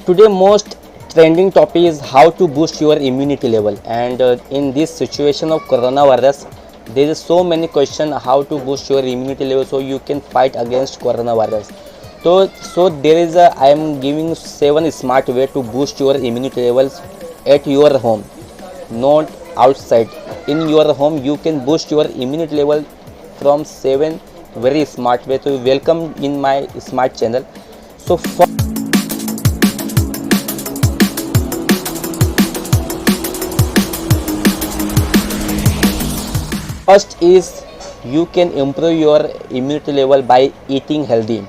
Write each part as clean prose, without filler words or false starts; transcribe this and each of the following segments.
today most trending topic is how to boost your immunity level. And in this situation of coronavirus, there is so many question how to boost your immunity level so you can fight against coronavirus. So there is a I am giving 7 smart way to boost your immunity levels at your home, not outside. In your home you can boost your immunity level from 7 very smart way. So welcome in my smart channel. So first is you can improve your immunity level by eating healthy.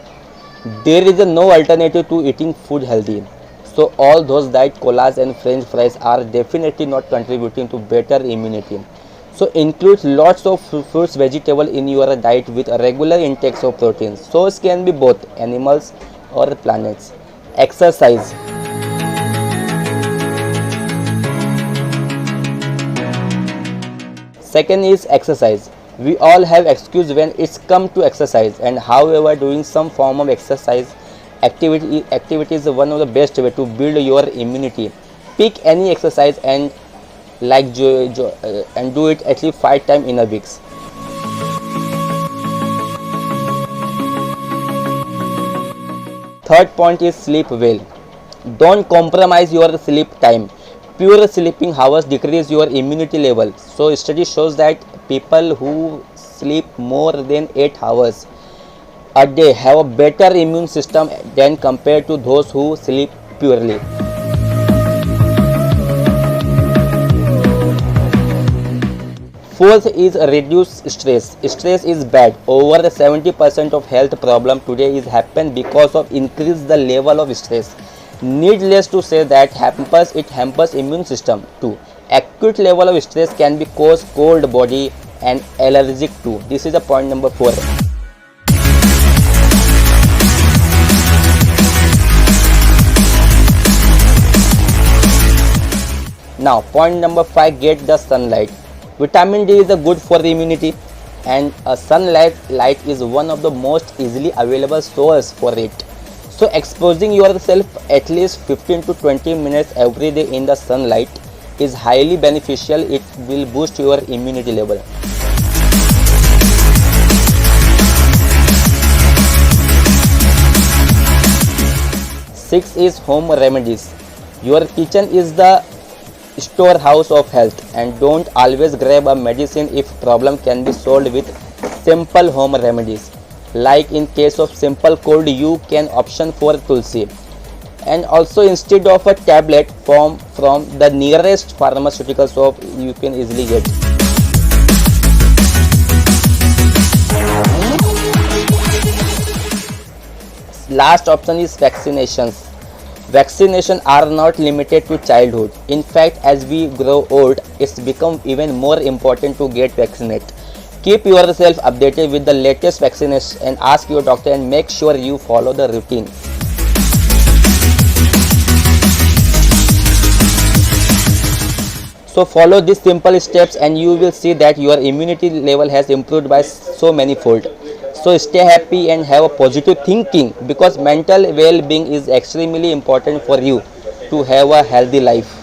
There is no alternative to eating food healthy. So all those diet colas and french fries are definitely not contributing to better immunity. So include lots of fruits, vegetable in your diet with a regular intake of proteins. Source can be both animals or planets. Exercise. Second is exercise. We all have excuse when it's come to exercise, and however doing some form of exercise activity is one of the best way to build your immunity. Pick any exercise and and do it at least 5 times in a week. Third point is sleep well. Don't compromise your sleep time. Pure sleeping hours decrease your immunity level. So study shows that people who sleep more than 8 hours a day have a better immune system than compared to those who sleep purely. Fourth is reduce stress. Stress is bad. Over 70% of health problem today is happen because of increase the level of stress. Needless to say that hampers immune system too. Acute level of stress can be cause cold body and allergic too. This is the point number 4. Now point number 5, get the sunlight. Vitamin D is a good for the immunity, and a sunlight light is one of the most easily available source for it. So exposing yourself at least 15 to 20 minutes every day in the sunlight is highly beneficial. It will boost your immunity level. Six is home remedies. Your kitchen is the storehouse of health, and don't always grab a medicine if problem can be solved with simple home remedies. Like in case of simple cold, you can option for tulsi, and also instead of a tablet from the nearest pharmaceutical shop you can easily get. Last option is vaccinations. Vaccinations are not limited to childhood. In fact, as we grow old, it's become even more important to get vaccinated. Keep yourself updated with the latest vaccination and ask your doctor, and make sure you follow the routine. So follow these simple steps and you will see that your immunity level has improved by so many fold. So stay happy and have a positive thinking, because mental well-being is extremely important for you to have a healthy life.